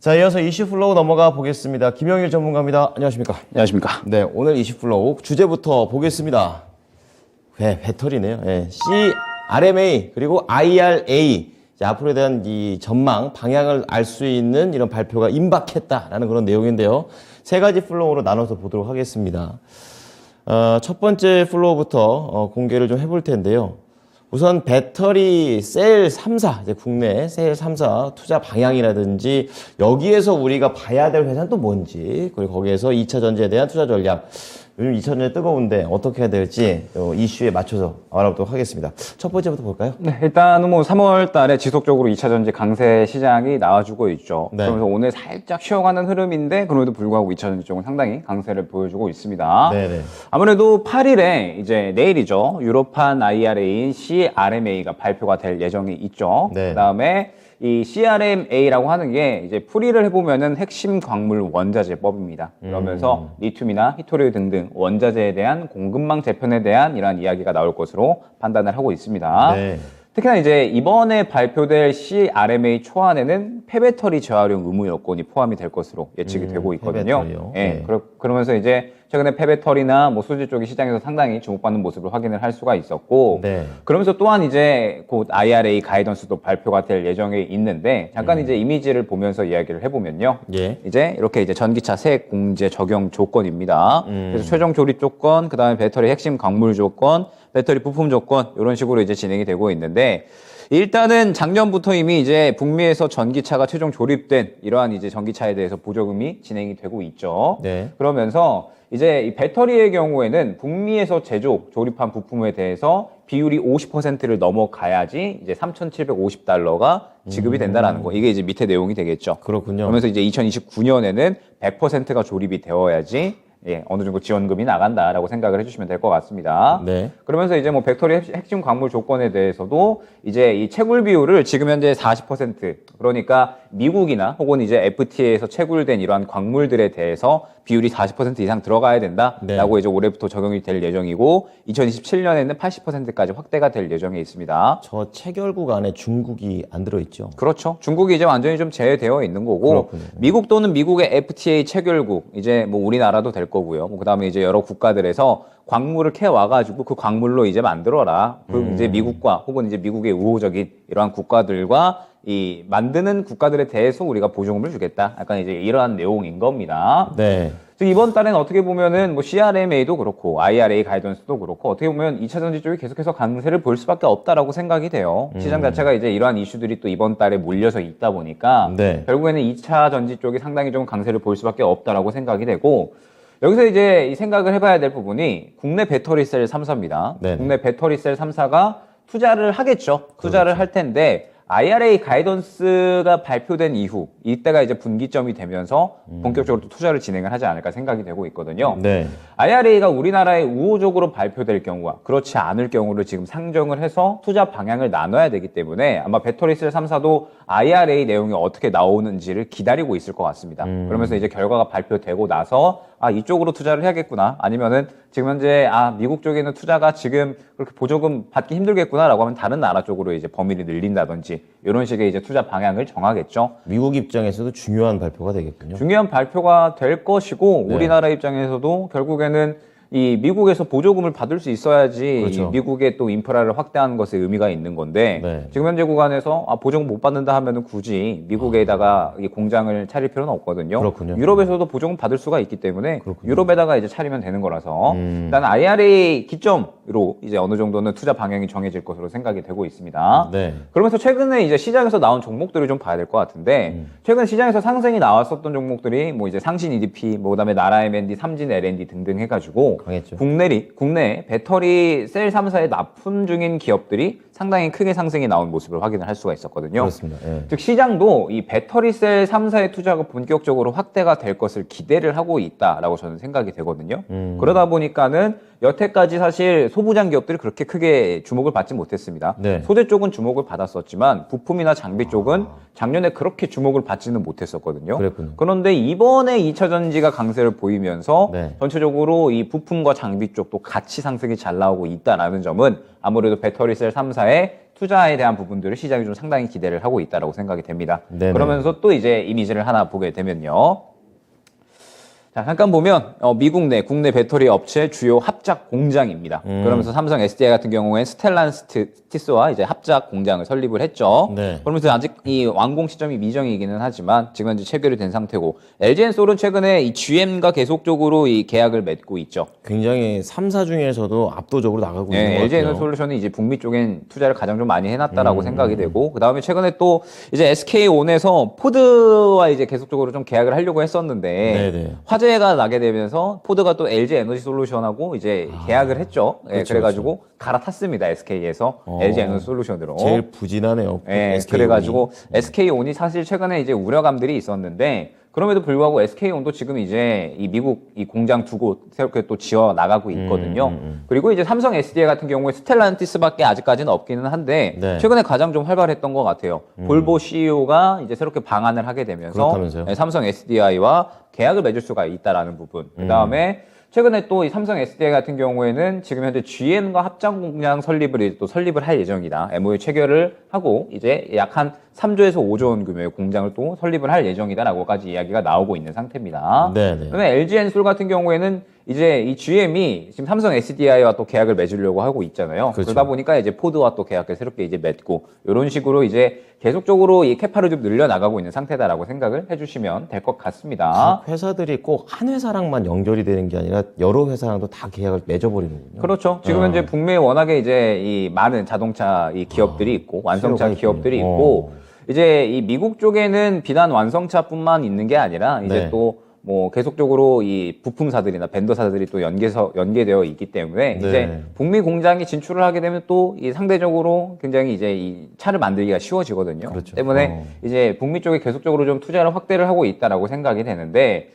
자, 이어서 이슈 플로우 넘어가 보겠습니다. 김영일 전문가입니다. 안녕하십니까? 안녕하십니까? 네, 오늘 이슈 플로우 주제부터 보겠습니다. 배터리네요. 네, CRMA 그리고 IRA. 자, 앞으로에 대한 이 전망, 방향을 알 수 있는 이런 발표가 임박했다라는 그런 내용인데요. 세 가지 플로우로 나눠서 보도록 하겠습니다. 첫 번째 플로우부터 공개를 좀 해볼 텐데요. 우선 배터리 셀 3사, 이제 국내 셀 3사 투자 방향이라든지 여기에서 우리가 봐야 될 회사는 또 뭔지, 그리고 거기에서 2차 전지에 대한 투자 전략, 요즘 2차 전지 뜨거운데 어떻게 해야 될지 이슈에 맞춰서 알아보도록 하겠습니다. 첫 번째부터 볼까요? 네, 일단은 뭐 3월 달에 지속적으로 2차 전지 강세 시장이 나와주고 있죠. 네. 그러면서 오늘 살짝 쉬어가는 흐름인데 그럼에도 불구하고 2차 전지 쪽은 상당히 강세를 보여주고 있습니다. 네네. 아무래도 8일에 이제 내일이죠. 유로판 IRA인 CRMA가 발표가 될 예정이 있죠. 네. 그다음에 이 CRMA라고 하는 게 이제 풀이를 해보면은 핵심 광물 원자재법입니다. 그러면서 리튬이나 히토리우 등등 원자재에 대한 공급망 재편에 대한 이러한 이야기가 나올 것으로 판단을 하고 있습니다. 네. 특히나 이제 이번에 발표될 CRMA 초안에는 폐배터리 재활용 의무 요건이 포함이 될 것으로 예측이 되고 있거든요. 폐배터리요? 예, 네. 그러면서 이제 최근에 폐배터리나 뭐 수지 쪽이 시장에서 상당히 주목받는 모습을 확인을 할 수가 있었고, 네. 그러면서 또한 이제 곧 IRA 가이던스도 발표가 될 예정에 있는데 잠깐 이제 이미지를 보면서 이야기를 해보면요. 예. 이제 이렇게 이제 전기차 세액 공제 적용 조건입니다. 그래서 최종 조립 조건, 그 다음에 배터리 핵심 광물 조건, 배터리 부품 조건 이런 식으로 이제 진행이 되고 있는데 일단은 작년부터 이미 이제 북미에서 전기차가 최종 조립된 이러한 이제 전기차에 대해서 보조금이 진행이 되고 있죠. 네. 그러면서 이제 이 배터리의 경우에는 북미에서 조립한 부품에 대해서 비율이 50%를 넘어가야지 이제 3,750달러가 지급이 된다라는 거. 이게 이제 밑에 내용이 되겠죠. 그렇군요. 그러면서 이제 2029년에는 100%가 조립이 되어야지 어느 정도 지원금이 나간다라고 생각을 해주시면 될 것 같습니다. 네. 그러면서 이제 뭐 배터리 핵심 광물 조건에 대해서도 이제 이 채굴 비율을 지금 현재 40% 그러니까 미국이나 혹은 이제 FTA에서 채굴된 이러한 광물들에 대해서 비율이 40% 이상 들어가야 된다라고 네. 이제 올해부터 적용이 될 예정이고 2027년에는 80%까지 확대가 될 예정에 있습니다. 저 체결국 안에 중국이 안 들어있죠. 그렇죠. 중국이 이제 완전히 좀 제외되어 있는 거고 그렇군요. 미국 또는 미국의 FTA 체결국 이제 뭐 우리나라도 될 거고요. 뭐 그다음에 이제 여러 국가들에서 광물을 캐 와가지고 그 광물로 이제 만들어라. 그 이제 미국과 혹은 이제 미국의 우호적인 이러한 국가들과 이 만드는 국가들에 대해서 우리가 보조금을 주겠다. 약간 이제 이러한 내용인 겁니다. 네. 즉 이번 달에는 어떻게 보면은 뭐 CRMA도 그렇고 IRA 가이던스도 그렇고 어떻게 보면 2차 전지 쪽이 계속해서 강세를 볼 수밖에 없다라고 생각이 돼요. 시장 자체가 이제 이러한 이슈들이 또 이번 달에 몰려서 있다 보니까 네. 결국에는 2차 전지 쪽이 상당히 좀 강세를 볼 수밖에 없다라고 생각이 되고 여기서 이제 이 생각을 해봐야 될 부분이 국내 배터리 셀 3사입니다. 네네. 국내 배터리 셀 3사가 투자를 하겠죠. 투자를 할 텐데 IRA 가이던스가 발표된 이후 이때가 이제 분기점이 되면서 본격적으로 또 투자를 진행을 하지 않을까 생각이 되고 있거든요. 네. IRA가 우리나라에 우호적으로 발표될 경우와 그렇지 않을 경우를 지금 상정을 해서 투자 방향을 나눠야 되기 때문에 아마 배터리셀 3사도 IRA 내용이 어떻게 나오는지를 기다리고 있을 것 같습니다. 그러면서 이제 결과가 발표되고 나서 아 이쪽으로 투자를 해야겠구나 아니면은 지금 현재 미국 쪽에는 투자가 지금 그렇게 보조금 받기 힘들겠구나라고 하면 다른 나라 쪽으로 이제 범위를 늘린다든지 이런 식의 이제 투자 방향을 정하겠죠. 미국 입장에서도 중요한 발표가 되겠군요. 중요한 발표가 될 것이고 네. 우리나라 입장에서도 결국에는 이 미국에서 보조금을 받을 수 있어야지 그렇죠. 이 미국의 또 인프라를 확대하는 것에 의미가 있는 건데 네. 지금 현재 구간에서 보조금 못 받는다 하면은 굳이 미국에다가 이 공장을 차릴 필요는 없거든요. 그렇군요. 유럽에서도 보조금 받을 수가 있기 때문에 그렇군요. 유럽에다가 이제 차리면 되는 거라서 일단 IRA 기점으로 이제 어느 정도는 투자 방향이 정해질 것으로 생각이 되고 있습니다. 네. 그러면서 최근에 이제 시장에서 나온 종목들을 좀 봐야 될 것 같은데 최근 시장에서 상승이 나왔었던 종목들이 뭐 이제 상신 EDP, 뭐 그다음에 나라 M&D, 삼진 L&D 등등 해가지고 강했죠. 국내 배터리 셀 3사에 납품 중인 기업들이 상당히 크게 상승이 나온 모습을 확인을 할 수가 있었거든요. 그렇습니다. 예. 즉 시장도 이 배터리 셀 3사의 투자가 본격적으로 확대가 될 것을 기대를 하고 있다라고 저는 생각이 되거든요. 그러다 보니까는 여태까지 사실 소부장 기업들이 그렇게 크게 주목을 받지 못했습니다. 네. 소재 쪽은 주목을 받았었지만 부품이나 장비 쪽은 작년에 그렇게 주목을 받지는 못했었거든요. 그랬군요. 그런데 이번에 2차 전지가 강세를 보이면서 네. 전체적으로 이 부품과 장비 쪽도 같이 상승이 잘 나오고 있다라는 점은 아무래도 배터리셀 3사의 투자에 대한 부분들을 시장이 좀 상당히 기대를 하고 있다라고 생각이 됩니다. 네네. 그러면서 또 이제 이미지를 하나 보게 되면요. 자, 잠깐 보면 미국 내 국내 배터리 업체 주요 합작 공장입니다. 그러면서 삼성 SDI 같은 경우에 스텔란티스와 이제 합작 공장을 설립을 했죠. 네. 그러면서 아직 이 완공 시점이 미정이기는 하지만 지금 현재 체결이 된 상태고 LG엔솔은 최근에 이 GM과 계속적으로 이 계약을 맺고 있죠. 굉장히 3사 중에서도 압도적으로 나가고 있는 것 같아요. LG에너솔루션이 이제 북미 쪽엔 투자를 가장 좀 많이 해놨다라고 생각이 되고 그 다음에 최근에 또 이제 SK온에서 포드와 이제 계속적으로 좀 계약을 하려고 했었는데 네네. 화재가 나게 되면서 포드가 또 LG 에너지솔루션하고 이제 계약을 했죠. 그렇죠, 그래가지고 갈아탔습니다. SK에서 LG 에너지솔루션으로. 제일 부진하네요. SK 그래가지고 SK온이 사실 최근에 이제 우려감들이 있었는데 그럼에도 불구하고 SK온도 지금 이제 이 미국 이 공장 두 곳 새롭게 또 지어 나가고 있거든요. 그리고 이제 삼성 SDI 같은 경우에 스텔란티스밖에 아직까지는 없기는 한데 네. 최근에 가장 좀 활발했던 것 같아요. 볼보 CEO가 이제 새롭게 방한을 하게 되면서 그렇다면서요? 삼성 SDI와 계약을 맺을 수가 있다라는 부분. 그 다음에 최근에 또 이 삼성 SDI 같은 경우에는 지금 현재 GM과 합작 공장 설립을 또 설립을 할 예정이다. MOU 체결을 하고 이제 약 한 3조에서 5조 원 규모의 공장을 또 설립을 할 예정이다라고까지 이야기가 나오고 있는 상태입니다. 네네. 그다음에 LG엔솔 같은 경우에는 이제 이 GM이 지금 삼성 SDI와 또 계약을 맺으려고 하고 있잖아요. 그렇죠. 그러다 보니까 이제 포드와 또 계약을 새롭게 이제 맺고 이런 식으로 이제 계속적으로 이 캐파를 좀 늘려 나가고 있는 상태다라고 생각을 해주시면 될 것 같습니다. 각 회사들이 꼭 한 회사랑만 연결이 되는 게 아니라 여러 회사랑도 다 계약을 맺어버리는군요. 그렇죠. 지금 현재 북미에 워낙에 이제 이 많은 자동차 이 기업들이 있고 완성차 수요가 기업들이 있군요. 있고 이제 이 미국 쪽에는 비단 완성차뿐만 있는 게 아니라 이제 네. 또 뭐 계속적으로 이 부품사들이나 벤더사들이 또 연계되어 있기 때문에 네. 이제 북미 공장이 진출을 하게 되면 또 이 상대적으로 굉장히 이제 이 차를 만들기가 쉬워지거든요. 그렇죠. 때문에 이제 북미 쪽에 계속적으로 좀 투자를 확대를 하고 있다라고 생각이 되는데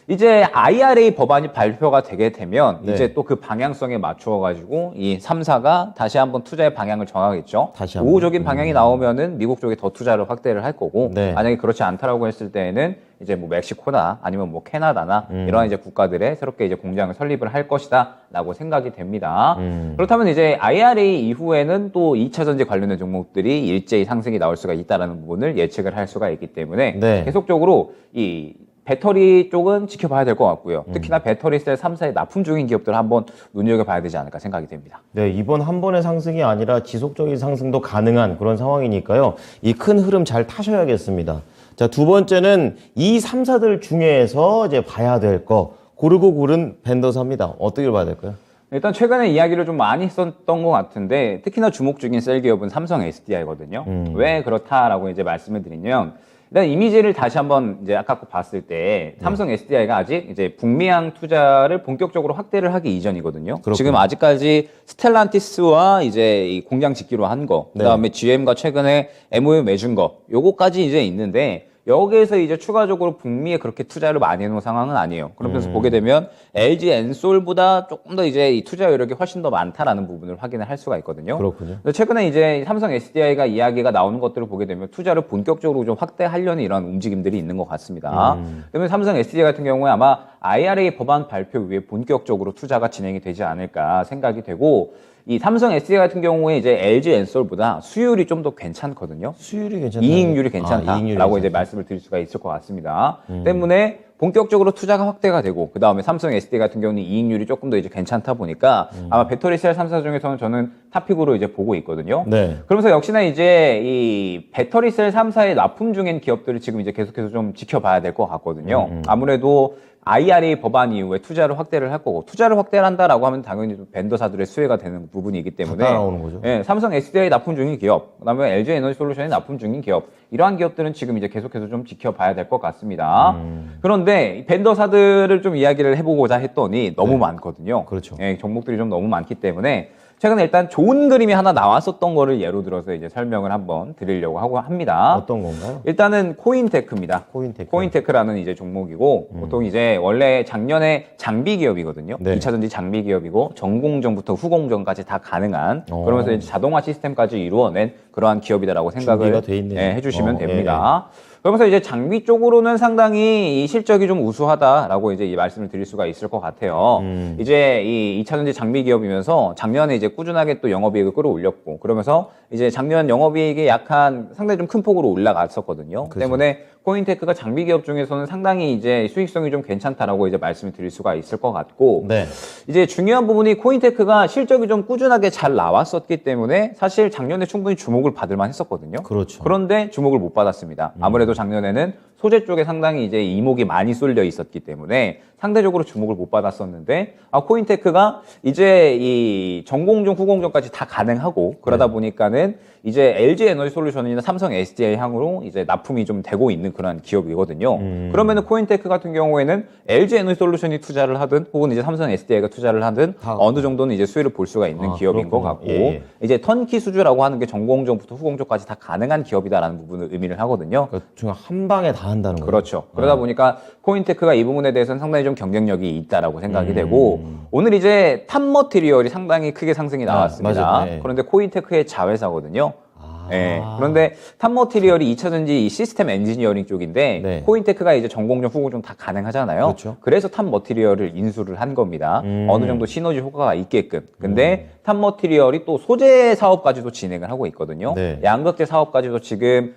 이제 IRA 법안이 발표가 되게 되면 네. 이제 또 그 방향성에 맞추어 가지고 이 3사가 다시 한번 투자의 방향을 정하겠죠. 다시 한번. 우호적인 방향이 나오면은 미국 쪽에 더 투자를 확대를 할 거고 네. 만약에 그렇지 않다라고 했을 때에는 이제 뭐 멕시코나 아니면 뭐 캐나다나 이런 이제 국가들에 새롭게 이제 공장을 설립을 할 것이다라고 생각이 됩니다. 그렇다면 이제 IRA 이후에는 또 2차 전지 관련된 종목들이 일제히 상승이 나올 수가 있다라는 부분을 예측을 할 수가 있기 때문에 네. 계속적으로 이 배터리 쪽은 지켜봐야 될 것 같고요. 특히나 배터리셀 3사의 납품 중인 기업들을 한번 눈여겨봐야 되지 않을까 생각이 됩니다. 네, 이번 한 번의 상승이 아니라 지속적인 상승도 가능한 그런 상황이니까요. 이 큰 흐름 잘 타셔야겠습니다. 자, 두 번째는 이 3사들 중에서 이제 봐야 될 거 고르고 고른 벤더사입니다. 어떻게 봐야 될까요? 일단 최근에 이야기를 좀 많이 했었던 것 같은데 특히나 주목 중인 셀 기업은 삼성 SDI거든요. 왜 그렇다라고 이제 말씀을 드리면 일단 이미지를 다시 한번 이제 아까 봤을 때 삼성 SDI가 아직 이제 북미향 투자를 본격적으로 확대를 하기 이전이거든요. 그렇군요. 지금 아직까지 스텔란티스와 이제 이 공장 짓기로 한 거, 네. 그다음에 GM과 최근에 MOU 맺은 거, 요거까지 이제 있는데 여기에서 이제 추가적으로 북미에 그렇게 투자를 많이 해놓은 상황은 아니에요. 그러면서 보게 되면 LG 엔솔보다 조금 더 이제 이 투자 여력이 훨씬 더 많다라는 부분을 확인을 할 수가 있거든요. 그렇군요. 근데 최근에 이제 삼성 SDI가 이야기가 나오는 것들을 보게 되면 투자를 본격적으로 좀 확대하려는 이런 움직임들이 있는 것 같습니다. 그러면 삼성 SDI 같은 경우에 아마 IRA 법안 발표 후에 본격적으로 투자가 진행이 되지 않을까 생각이 되고 이 삼성 SDI 같은 경우에 이제 LG 엔솔보다 수율이 좀 더 괜찮거든요. 수율이 괜찮다. 이익률이 괜찮다라고 이제 말씀을 드릴 수가 있을 것 같습니다. 때문에 본격적으로 투자가 확대가 되고 그 다음에 삼성 SDI 같은 경우는 이익률이 조금 더 이제 괜찮다 보니까 아마 배터리셀 3사 중에서는 저는 탑픽으로 이제 보고 있거든요. 네. 그러면서 역시나 이제 이 배터리셀 3사의 납품 중인 기업들을 지금 이제 계속해서 좀 지켜봐야 될 것 같거든요. 아무래도 IRA 법안 이후에 투자를 확대를 할 거고 투자를 확대를 한다라고 하면 당연히 좀 벤더사들의 수혜가 되는 부분이기 때문에 따라오는 거죠. 예, 삼성 SDI 납품 중인 기업, 그다음에 LG 에너지 솔루션이 납품 중인 기업 이러한 기업들은 지금 이제 계속해서 좀 지켜봐야 될 것 같습니다. 그런데 이 벤더사들을 좀 이야기를 해보고자 했더니 너무 많거든요. 그렇죠. 예, 종목들이 좀 너무 많기 때문에 최근에 일단 좋은 그림이 하나 나왔었던 거를 예로 들어서 이제 설명을 한번 드리려고 하고 합니다. 어떤 건가요? 일단은 코인테크입니다. 코인테크. 코인테크라는 이제 종목이고 보통 이제 원래 작년에 장비 기업이거든요. 네. 2차 전지 장비 기업이고 전공정부터 후공정까지 다 가능한 그러면서 이제 자동화 시스템까지 이루어낸 그러한 기업이다라고 생각을 준비가 돼 있네요. 해주시면 됩니다. 그러면서 이제 장비 쪽으로는 상당히 이 실적이 좀 우수하다라고 이제 이 말씀을 드릴 수가 있을 것 같아요. 이제 이 2차전지 장비 기업이면서 작년에 이제 꾸준하게 또 영업이익을 끌어올렸고 그러면서 이제 작년 영업이익이 약한 상당히 좀 큰 폭으로 올라갔었거든요. 때문에 코인테크가 장비 기업 중에서는 상당히 이제 수익성이 좀 괜찮다라고 이제 말씀을 드릴 수가 있을 것 같고 네. 이제 중요한 부분이 코인테크가 실적이 좀 꾸준하게 잘 나왔었기 때문에 사실 작년에 충분히 주목을 받을 만 했었거든요. 그렇죠. 그런데 주목을 못 받았습니다. 아무래도 작년에는 소재 쪽에 상당히 이제 이목이 많이 쏠려 있었기 때문에 상대적으로 주목을 못 받았었는데 코인테크가 이제 이 전공정, 후공정까지 다 가능하고 그러다 보니까는 이제 LG 에너지 솔루션이나 삼성 SDI 향으로 이제 납품이 좀 되고 있는 그런 기업이거든요. 그러면은 코인테크 같은 경우에는 LG 에너지 솔루션이 투자를 하든 혹은 이제 삼성 SDI가 투자를 하든 어느 정도는 이제 수혜를 볼 수가 있는 기업인 것 같고 이제 턴키 수주라고 하는 게 전공정부터 후공정까지 다 가능한 기업이다라는 부분을 의미를 하거든요. 그러니까 한 방에 다 한다는 거죠. 그렇죠. 그러다 보니까 코인테크가 이 부분에 대해서는 상당히 좀 경쟁력이 있다라고 생각이 되고 오늘 이제 탑머티리얼이 상당히 크게 상승이 나왔습니다. 맞아요. 네. 그런데 코인테크의 자회사거든요. 네. 그런데 탑머티리얼이 2차전지 이 시스템 엔지니어링 쪽인데 네. 코인테크가 이제 전공정, 후공정 다 가능하잖아요. 그렇죠. 그래서 탑머티리얼을 인수를 한 겁니다. 어느 정도 시너지 효과가 있게끔. 근데 탑머티리얼이 또 소재 사업까지도 진행을 하고 있거든요. 네. 양극재 사업까지도 지금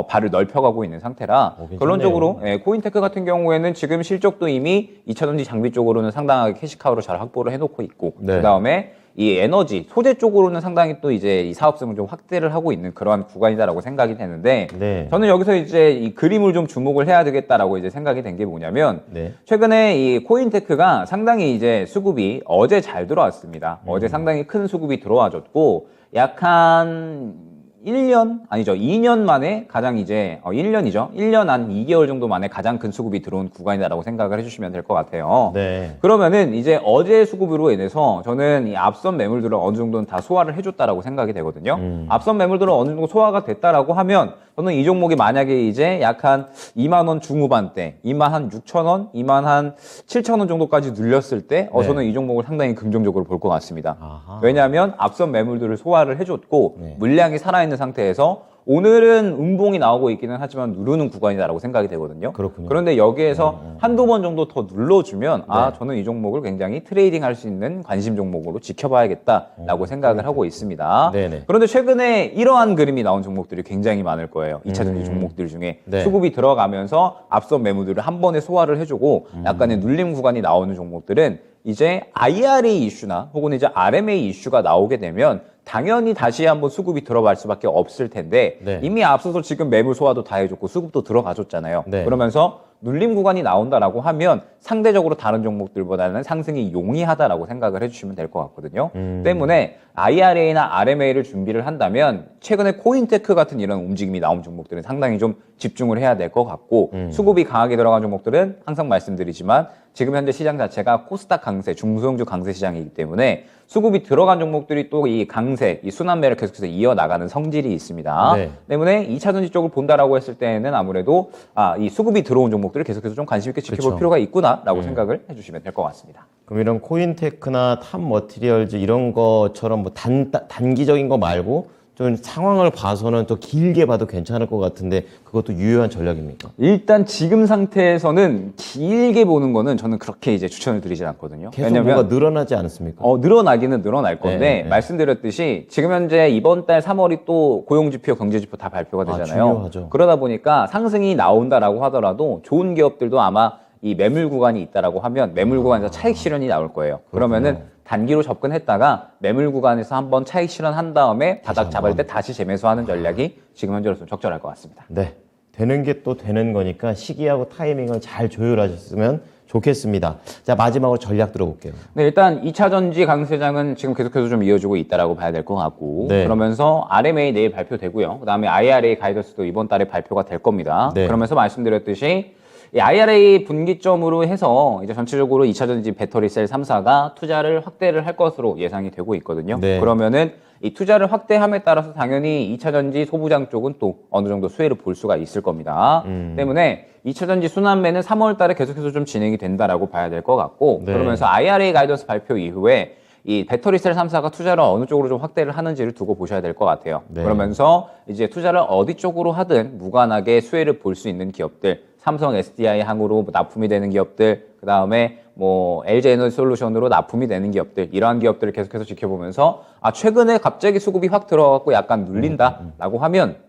발을 넓혀가고 있는 상태라 괜찮네요. 결론적으로 코인테크 같은 경우에는 지금 실적도 이미 2차전지 장비 쪽으로는 상당하게 캐시카우를 잘 확보를 해놓고 있고 네. 그다음에 이 에너지 소재 쪽으로는 상당히 또 이제 이 사업성을 좀 확대를 하고 있는 그러한 구간이다라고 생각이 되는데 네. 저는 여기서 이제 이 그림을 좀 주목을 해야 되겠다라고 이제 생각이 된 게 뭐냐면 네. 최근에 이 코인테크가 상당히 이제 수급이 어제 잘 들어왔습니다. 어제 상당히 큰 수급이 들어와줬고 약한 1년? 아니죠. 2년 만에 가장 이제, 1년이죠. 1년 한 2개월 정도 만에 가장 큰 수급이 들어온 구간이다라고 생각을 해주시면 될 것 같아요. 네. 그러면은 이제 어제 수급으로 인해서 저는 이 앞선 매물들을 어느 정도는 다 소화를 해줬다라고 생각이 되거든요. 앞선 매물들은 어느 정도 소화가 됐다라고 하면 저는 이 종목이 만약에 이제 약 한 2만 원 중후반대, 2만 한 6천 원, 2만 한 7천 원 정도까지 늘렸을 때 네. 저는 이 종목을 상당히 긍정적으로 볼 것 같습니다. 아하. 왜냐하면 앞선 매물들을 소화를 해줬고 네. 물량이 살아있는 상태에서 오늘은 음봉이 나오고 있기는 하지만 누르는 구간이다라고 생각이 되거든요. 그렇군요. 그런데 여기에서 한두 번 정도 더 눌러주면 저는 이 종목을 굉장히 트레이딩 할 수 있는 관심 종목으로 지켜봐야겠다라고 생각을 하고 있습니다. 네네. 그런데 최근에 이러한 그림이 나온 종목들이 굉장히 많을 거예요. 2차전지 종목들 중에 네. 수급이 들어가면서 앞선 매물들을 한 번에 소화를 해주고 약간의 눌림 구간이 나오는 종목들은 이제 IRA 이슈나 혹은 이제 RMA 이슈가 나오게 되면 당연히 다시 한번 수급이 들어갈 수밖에 없을 텐데 네. 이미 앞서서 지금 매물 소화도 다 해줬고 수급도 들어가줬잖아요. 네. 그러면서 눌림 구간이 나온다라고 하면 상대적으로 다른 종목들보다는 상승이 용이하다라고 생각을 해주시면 될 것 같거든요. 때문에 IRA나 RMA를 준비를 한다면 최근에 코인테크 같은 이런 움직임이 나온 종목들은 상당히 좀 집중을 해야 될 것 같고 수급이 강하게 들어간 종목들은 항상 말씀드리지만 지금 현재 시장 자체가 코스닥 강세, 중소형주 강세 시장이기 때문에 수급이 들어간 종목들이 또 이 강세, 이 순환매를 계속해서 이어나가는 성질이 있습니다. 네. 때문에 2차전지 쪽을 본다라고 했을 때는 아무래도 이 수급이 들어온 종목들을 계속해서 좀 관심 있게 지켜볼 그렇죠. 필요가 있구나라고 생각을 해주시면 될 것 같습니다. 그럼 이런 코인테크나 탑머티리얼즈 이런 것처럼 뭐 단기적인 거 말고 좀 상황을 봐서는 더 길게 봐도 괜찮을 것 같은데 그것도 유효한 전략입니까? 일단 지금 상태에서는 길게 보는 거는 저는 그렇게 이제 추천을 드리진 않거든요. 계속 뭐가 늘어나지 않습니까? 늘어나기는 늘어날 건데 네. 말씀드렸듯이 지금 현재 이번 달 3월이 또 고용지표, 경제지표 다 발표가 되잖아요. 중요하죠. 그러다 보니까 상승이 나온다라고 하더라도 좋은 기업들도 아마 이 매물 구간이 있다라고 하면 매물 구간에서 차익 실현이 나올 거예요. 그러면은 단기로 접근했다가 매물 구간에서 한번 차익 실현한 다음에 바닥 잡을 때 다시 재매수하는 전략이 지금 현재로서는 적절할 것 같습니다. 네. 되는 게 또 되는 거니까 시기하고 타이밍을 잘 조율하셨으면 좋겠습니다. 자, 마지막으로 전략 들어볼게요. 네, 일단 2차 전지 강세장은 지금 계속해서 좀 이어지고 있다라고 봐야 될 것 같고 네. 그러면서 RMA 내일 발표되고요. 그다음에 IRA 가이던스도 이번 달에 발표가 될 겁니다. 네. 그러면서 말씀드렸듯이 이 IRA 분기점으로 해서 이제 전체적으로 2차 전지 배터리 셀 3사가 투자를 확대를 할 것으로 예상이 되고 있거든요. 네. 그러면은 이 투자를 확대함에 따라서 당연히 2차 전지 소부장 쪽은 또 어느 정도 수혜를 볼 수가 있을 겁니다. 때문에 2차 전지 순환매는 3월 달에 계속해서 좀 진행이 된다라고 봐야 될 것 같고 네. 그러면서 IRA 가이던스 발표 이후에 이 배터리셀 3사가 투자를 어느 쪽으로 좀 확대를 하는지를 두고 보셔야 될 것 같아요. 네. 그러면서 이제 투자를 어디 쪽으로 하든 무관하게 수혜를 볼 수 있는 기업들, 삼성 SDI 항으로 납품이 되는 기업들, 그 다음에 뭐 LG 에너지 솔루션으로 납품이 되는 기업들, 이러한 기업들을 계속해서 지켜보면서 최근에 갑자기 수급이 확 들어가고 약간 눌린다라고 하면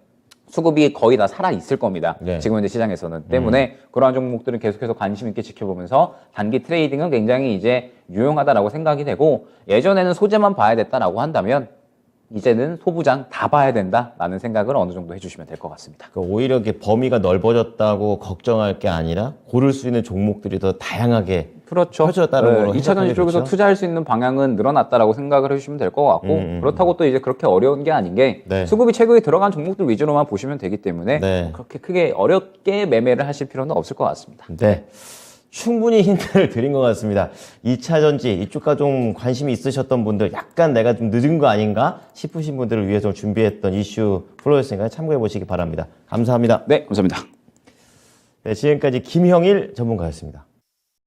수급이 거의 다 살아 있을 겁니다. 네. 지금 현재 시장에서는. 때문에 그러한 종목들은 계속해서 관심 있게 지켜보면서 단기 트레이딩은 굉장히 이제 유용하다라고 생각이 되고, 예전에는 소재만 봐야 됐다라고 한다면 이제는 소부장 다 봐야 된다라는 생각을 어느 정도 해주시면 될 것 같습니다. 그러니까 오히려 이렇게 범위가 넓어졌다고 걱정할 게 아니라 고를 수 있는 종목들이 더 다양하게 그렇죠. 펼쳐졌다는 걸로 2차전지 해석하기 쪽에서 좋죠? 투자할 수 있는 방향은 늘어났다라고 생각을 해주시면 될 것 같고, 그렇다고 또 이제 그렇게 어려운 게 아닌 게 네. 수급이 최고에 들어간 종목들 위주로만 보시면 되기 때문에 네. 그렇게 크게 어렵게 매매를 하실 필요는 없을 것 같습니다. 네. 충분히 힌트를 드린 것 같습니다. 2차 전지 이쪽과 좀 관심이 있으셨던 분들, 약간 내가 좀 늦은 거 아닌가 싶으신 분들을 위해서 준비했던 이슈 프로였으니까 참고해 보시기 바랍니다. 감사합니다. 네, 감사합니다. 네, 지금까지 김형일 전문가였습니다.